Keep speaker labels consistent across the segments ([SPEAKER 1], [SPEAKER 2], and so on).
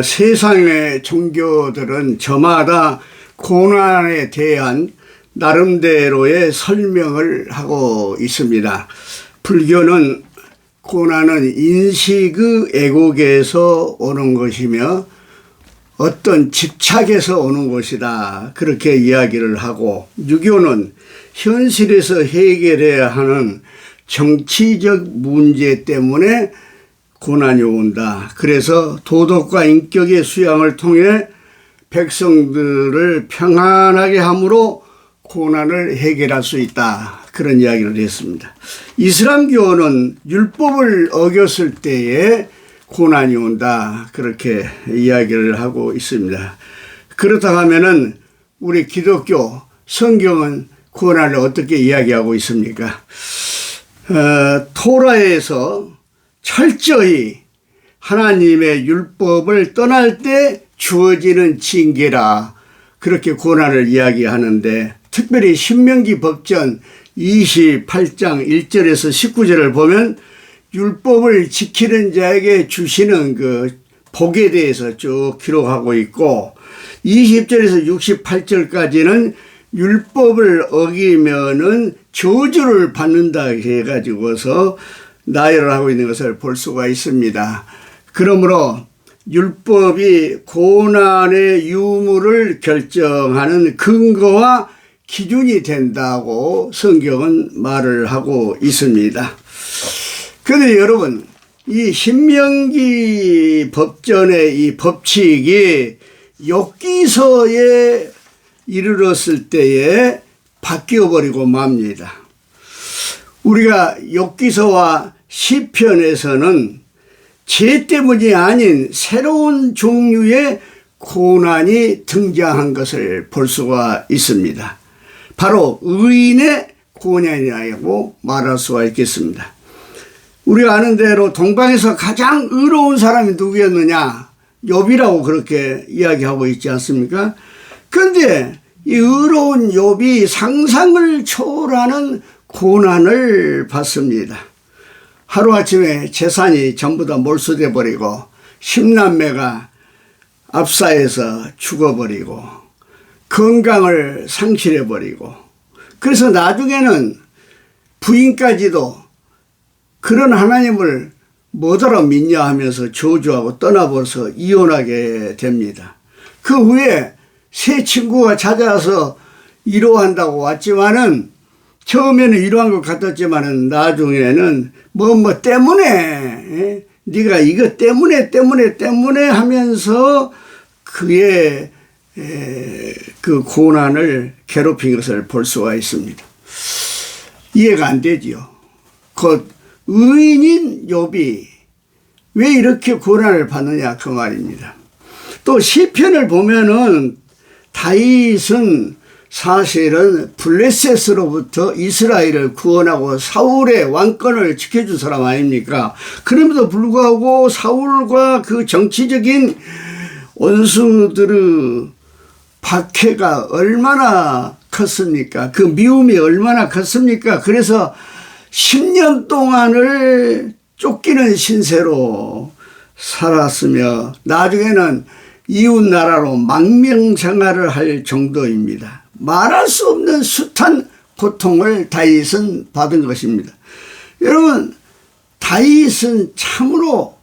[SPEAKER 1] 세상의 종교들은 저마다 고난에 대한 나름대로의 설명을 하고 있습니다. 불교는 고난은 인식의 애곡에서 오는 것이며 어떤 집착에서 오는 것이다, 그렇게 이야기를 하고, 유교는 현실에서 해결해야 하는 정치적 문제 때문에 고난이 온다. 그래서 도덕과 인격의 수양을 통해 백성들을 평안하게 함으로 고난을 해결할 수 있다, 그런 이야기를 했습니다. 이슬람교는 율법을 어겼을 때에 고난이 온다, 그렇게 이야기를 하고 있습니다. 그렇다 하면은 우리 기독교 성경은 고난을 어떻게 이야기하고 있습니까? 토라에서 철저히 하나님의 율법을 떠날 때 주어지는 징계라, 그렇게 고난을 이야기하는데, 특별히 신명기 법전 28장 1절에서 19절을 보면 율법을 지키는 자에게 주시는 그 복에 대해서 쭉 기록하고 있고, 20절에서 68절까지는 율법을 어기면은 저주를 받는다 해가지고서 나열을 하고 있는 것을 볼 수가 있습니다. 그러므로 율법이 고난의 유무를 결정하는 근거와 기준이 된다고 성경은 말을 하고 있습니다. 그런데 여러분, 이 신명기 법전의 이 법칙이 욥기서에 이르렀을 때에 바뀌어버리고 맙니다. 우리가 욥기서와 시편에서는 죄 때문이 아닌 새로운 종류의 고난이 등장한 것을 볼 수가 있습니다. 바로 의인의 고난이라고 말할 수가 있겠습니다. 우리가 아는 대로 동방에서 가장 의로운 사람이 누구였느냐? 욥이라고 그렇게 이야기하고 있지 않습니까? 그런데 이 의로운 욥이 상상을 초월하는 고난을 받습니다. 하루아침에 재산이 전부 다 몰수돼 버리고 10남매가 압사해서 죽어버리고 건강을 상실해 버리고, 그래서 나중에는 부인까지도 그런 하나님을 뭐더러 믿냐 하면서 저주하고 떠나버려서 이혼하게 됩니다. 그 후에 새 친구가 찾아와서 위로한다고 왔지만은, 처음에는 위로한 것 같았지만은 나중에는 뭐 때문에, 네가 이거 때문에 하면서 그의 그 고난을 괴롭힌 것을 볼 수가 있습니다. 이해가 안 되지요. 곧 의인인 욥이 왜 이렇게 고난을 받느냐, 그 말입니다. 또 시편을 보면은 다윗은 사실은 블레셋으로부터 이스라엘을 구원하고 사울의 왕권을 지켜준 사람 아닙니까? 그럼에도 불구하고 사울과 그 정치적인 원수들의 박해가 얼마나 컸습니까? 그 미움이 얼마나 컸습니까? 그래서 10년 동안을 쫓기는 신세로 살았으며 나중에는 이웃나라로 망명생활을 할 정도입니다. 말할 수 없는 숱한 고통을 다윗은 받은 것입니다. 여러분, 다윗은 참으로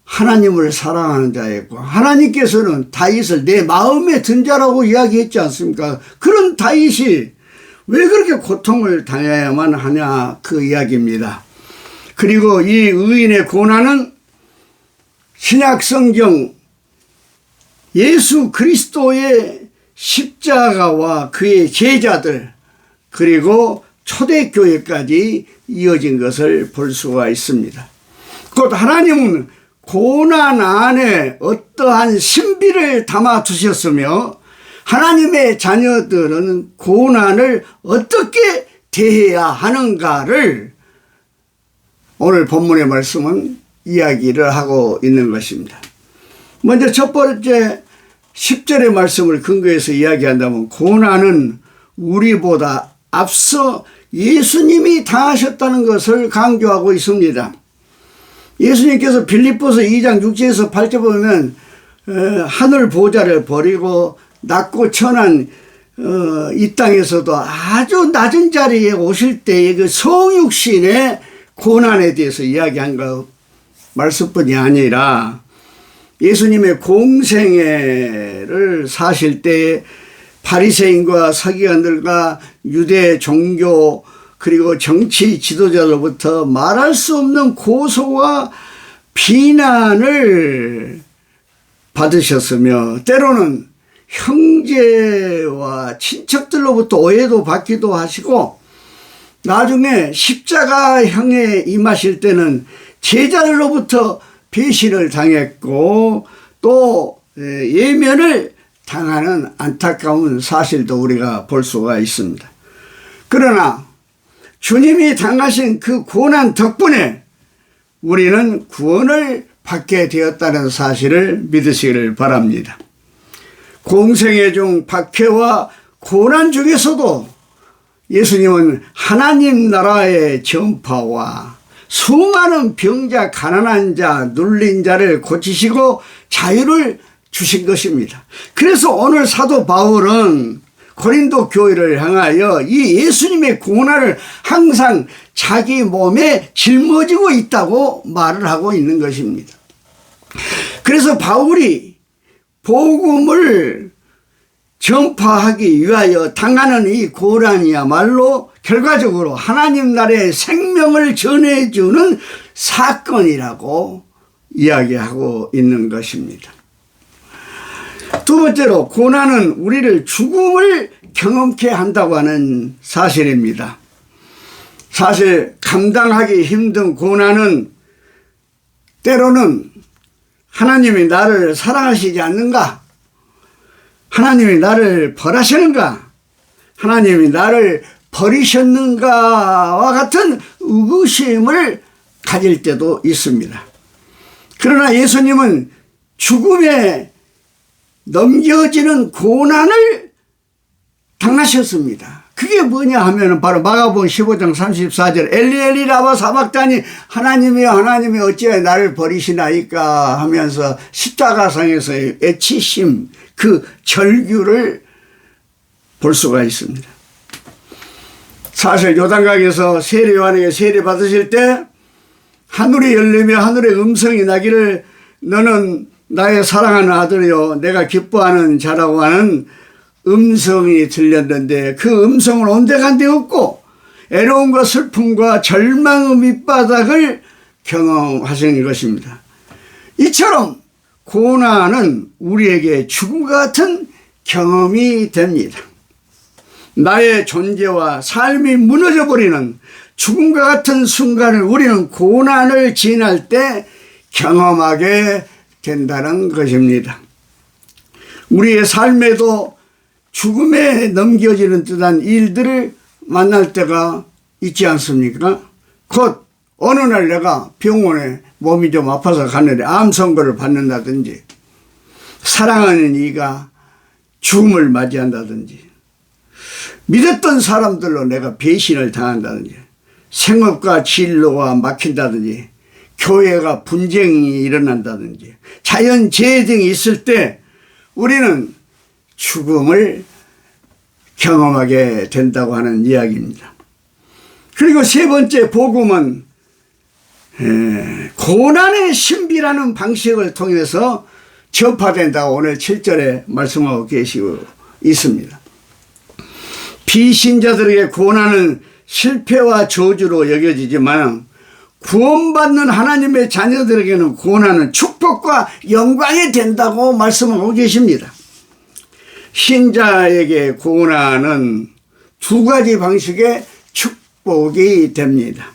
[SPEAKER 1] 하나님을 사랑하는 자였고, 하나님께서는 다윗을 내 마음에 든 자라고 이야기했지 않습니까? 그런 다윗이 왜 그렇게 고통을 당해야만 하냐, 그 이야기입니다. 그리고 이 의인의 고난은 신약성경 예수 그리스도의 십자가와 그의 제자들, 그리고 초대교회까지 이어진 것을 볼 수가 있습니다. 곧 하나님은 고난 안에 어떠한 신비를 담아 두셨으며, 하나님의 자녀들은 고난을 어떻게 대해야 하는가를 오늘 본문의 말씀은 이야기를 하고 있는 것입니다. 먼저 첫 번째 10절의 말씀을 근거해서 이야기한다면, 고난은 우리보다 앞서 예수님이 당하셨다는 것을 강조하고 있습니다. 예수님께서 빌립보서 2장 6절에서 8절 보면 하늘 보좌를 버리고 낮고 천한 이 땅에서도 아주 낮은 자리에 오실 때의 그 성육신의 고난에 대해서 이야기한 거 말씀뿐이 아니라 예수님의 공생애를 사실 때 바리새인과 서기관들과 유대 종교 그리고 정치 지도자로부터 말할 수 없는 고소와 비난을 받으셨으며 때로는 형제와 친척들로부터 오해도 받기도 하시고 나중에 십자가형에 임하실 때는 제자들로부터 배신을 당했고 또 예면을 당하는 안타까운 사실도 우리가 볼 수가 있습니다. 그러나 주님이 당하신 그 고난 덕분에 우리는 구원을 받게 되었다는 사실을 믿으시기를 바랍니다. 공생애 중 박해와 고난 중에서도 예수님은 하나님 나라의 전파와 수많은 병자, 가난한 자, 눌린 자를 고치시고 자유를 주신 것입니다. 그래서 오늘 사도 바울은 고린도 교회를 향하여 이 예수님의 고난을 항상 자기 몸에 짊어지고 있다고 말을 하고 있는 것입니다. 그래서 바울이 복음을 전파하기 위하여 당하는 이 고난이야말로 결과적으로 하나님 나라의 생명을 전해주는 사건이라고 이야기하고 있는 것입니다. 두 번째로 고난은 우리를 죽음을 경험케 한다고 하는 사실입니다. 사실 감당하기 힘든 고난은 때로는 하나님이 나를 사랑하시지 않는가? 하나님이 나를 벌하시는가? 하나님이 나를 버리셨는가와 같은 의구심을 가질 때도 있습니다. 그러나 예수님은 죽음에 넘겨지는 고난을 당하셨습니다. 그게 뭐냐 하면 바로 마가복음 15장 34절 엘리 라마 사박다니 하나님이여 하나님이 어찌하여 나를 버리시나이까 하면서 십자가상에서의 애치심 그 절규를 볼 수가 있습니다. 사실 요단강에서 세례 요한에게 세례 받으실 때 하늘이 열리며 하늘의 음성이 나기를 너는 나의 사랑하는 아들이요 내가 기뻐하는 자라고 하는 음성이 들렸는데 그 음성은 온데간데 없고 애로움과 슬픔과 절망의 밑바닥을 경험하신 것입니다. 이처럼 고난은 우리에게 죽음과 같은 경험이 됩니다. 나의 존재와 삶이 무너져버리는 죽음과 같은 순간을 우리는 고난을 지날 때 경험하게 된다는 것입니다. 우리의 삶에도 죽음에 넘겨지는 듯한 일들을 만날 때가 있지 않습니까? 곧 어느 날 내가 병원에 몸이 좀 아파서 갔는데 암 선고를 받는다든지 사랑하는 이가 죽음을 맞이한다든지 믿었던 사람들로 내가 배신을 당한다든지 생업과 진로가 막힌다든지 교회가 분쟁이 일어난다든지 자연재해 등이 있을 때 우리는 죽음을 경험하게 된다고 하는 이야기입니다. 그리고 세 번째 복음은 고난의 신비라는 방식을 통해서 전파된다고 오늘 7절에 말씀하고 계시고 있습니다. 비신자들에게 고난은 실패와 저주로 여겨지지만 구원받는 하나님의 자녀들에게는 고난은 축복과 영광이 된다고 말씀하고 계십니다. 신자에게 고난은 두 가지 방식의 축복이 됩니다.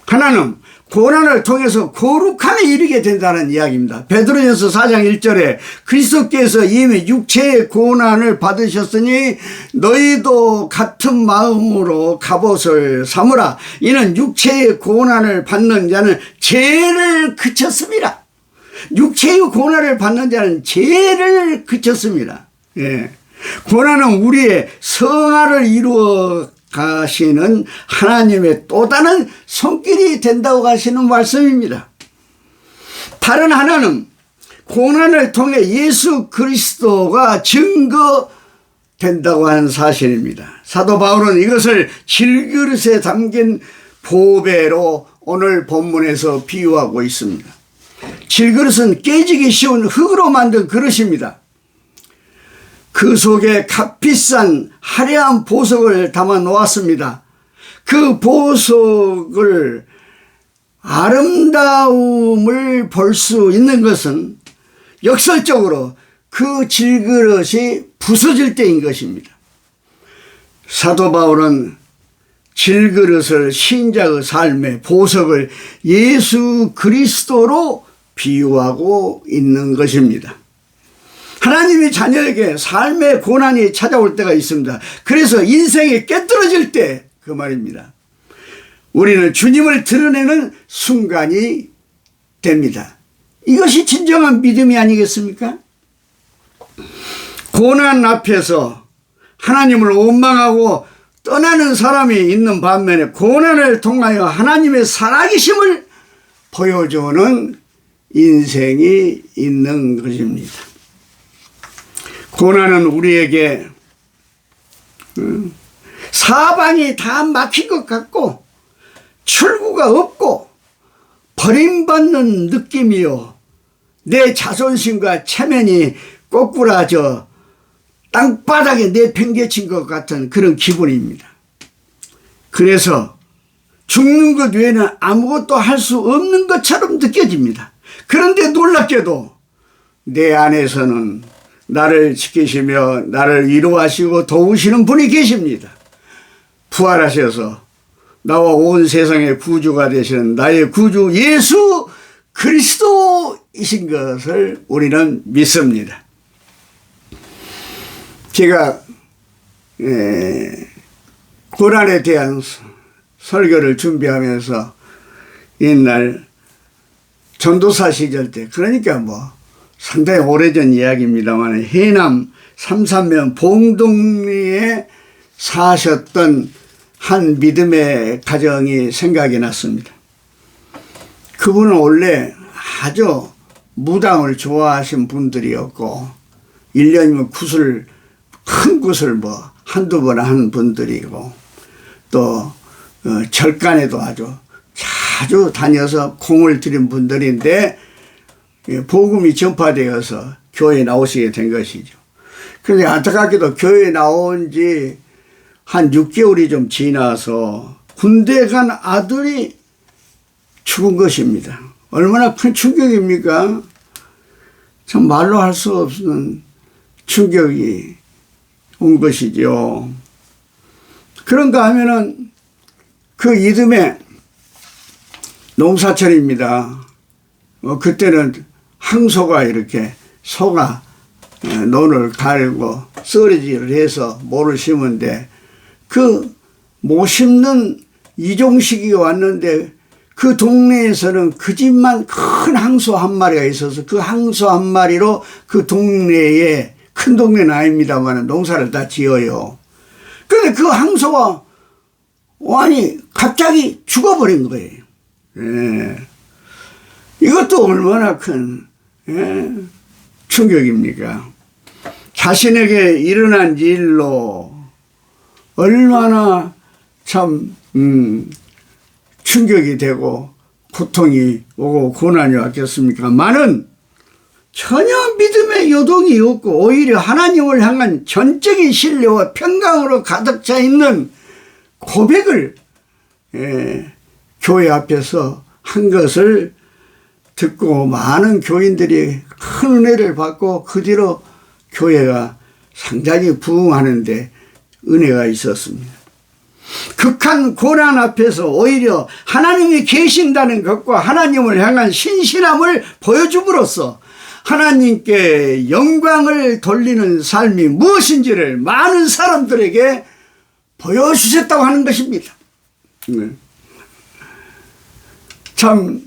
[SPEAKER 1] 하나는 고난을 통해서 거룩함에 이르게 된다는 이야기입니다. 베드로전서 4장 1절에 그리스도께서 이미 육체의 고난을 받으셨으니 너희도 같은 마음으로 갑옷을 삼으라. 이는 육체의 고난을 받는 자는 죄를 그쳤습니다. 육체의 고난을 받는 자는 죄를 그쳤습니다. 예. 고난은 우리의 성화를 이루어 가시는 하나님의 또 다른 손길이 된다고 하시는 말씀입니다. 다른 하나는 고난을 통해 예수 그리스도가 증거된다고 하는 사실입니다. 사도 바울은 이것을 질그릇에 담긴 보배로 오늘 본문에서 비유하고 있습니다. 질그릇은 깨지기 쉬운 흙으로 만든 그릇입니다. 그 속에 값비싼 화려한 보석을 담아 놓았습니다. 그 보석을 아름다움을 볼 수 있는 것은 역설적으로 그 질그릇이 부서질 때인 것입니다. 사도 바울은 질그릇을 신자의 삶의 보석을 예수 그리스도로 비유하고 있는 것입니다. 하나님의 자녀에게 삶의 고난이 찾아올 때가 있습니다. 그래서 인생이 깨떨어질 때 그 말입니다. 우리는 주님을 드러내는 순간이 됩니다. 이것이 진정한 믿음이 아니겠습니까? 고난 앞에서 하나님을 원망하고 떠나는 사람이 있는 반면에 고난을 통하여 하나님의 살아계심을 보여주는 인생이 있는 것입니다. 고난은 우리에게 사방이 다 막힌 것 같고 출구가 없고 버림받는 느낌이요, 내 자존심과 체면이 꼬꾸라져 땅바닥에 내팽개친 것 같은 그런 기분입니다. 그래서 죽는 것 외에는 아무것도 할 수 없는 것처럼 느껴집니다. 그런데 놀랍게도 내 안에서는 나를 지키시며 나를 위로하시고 도우시는 분이 계십니다. 부활하셔서 나와 온 세상의 구주가 되시는 나의 구주 예수 그리스도이신 것을 우리는 믿습니다. 제가 고난에 대한 설교를 준비하면서 옛날 전도사 시절 때, 그러니까 뭐 상당히 오래전 이야기입니다만, 해남 삼산면 봉동리에 사셨던 한 믿음의 가정이 생각이 났습니다. 그분은 원래 아주 무당을 좋아하신 분들이었고 1년이면 큰 굿을 뭐 한두 번 한 분들이고, 또 절간에도 아주 자주 다녀서 공을 들인 분들인데 복음이 전파되어서 교회에 나오시게 된 것이죠. 그런데 안타깝게도 교회에 나온 지 한 6개월이 좀 지나서 군대 간 아들이 죽은 것입니다. 얼마나 큰 충격입니까? 참 말로 할 수 없는 충격이 온 것이죠. 그런가 하면은 그 이듬해 농사철입니다. 그때는 항소가 이렇게 소가 논을 갈고 썰이질을 해서 모를 심은데, 그 못 심는 이종식이 왔는데 그 동네에서는 그 집만 큰 항소 한 마리가 있어서 그 항소 한 마리로 그 동네에, 큰 동네는 아닙니다만 농사를 다 지어요. 그런데 그 항소가 갑자기 죽어버린 거예요. 이것도 얼마나 큰 충격입니까? 자신에게 일어난 일로 얼마나 참 충격이 되고 고통이 오고 고난이 왔겠습니까? 전혀 믿음의 요동이 없고 오히려 하나님을 향한 전적인 신뢰와 평강으로 가득 차 있는 고백을 교회 앞에서 한 것을 듣고 많은 교인들이 큰 은혜를 받고 그 뒤로 교회가 상당히 부흥하는데 은혜가 있었습니다. 극한 고난 앞에서 오히려 하나님이 계신다는 것과 하나님을 향한 신실함을 보여줌으로써 하나님께 영광을 돌리는 삶이 무엇인지를 많은 사람들에게 보여주셨다고 하는 것입니다. 참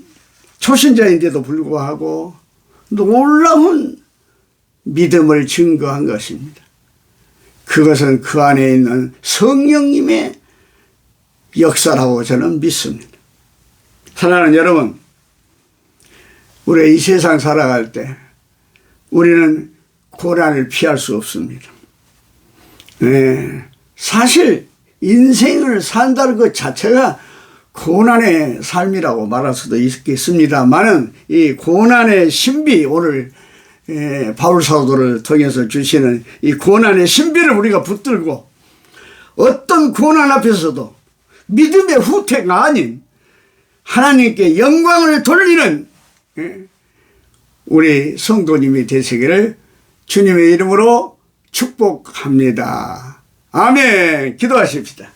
[SPEAKER 1] 초신자인데도 불구하고 놀라운 믿음을 증거한 것입니다. 그것은 그 안에 있는 성령님의 역사라고 저는 믿습니다. 사랑하는 여러분, 우리 이 세상 살아갈 때 우리는 고난을 피할 수 없습니다. 사실 인생을 산다는 것 자체가 고난의 삶이라고 말할 수도 있겠습니다만은 이 고난의 신비, 오늘 바울 사도를 통해서 주시는 이 고난의 신비를 우리가 붙들고 어떤 고난 앞에서도 믿음의 후퇴가 아닌 하나님께 영광을 돌리는 우리 성도님이 되시기를 주님의 이름으로 축복합니다. 아멘. 기도하십시다.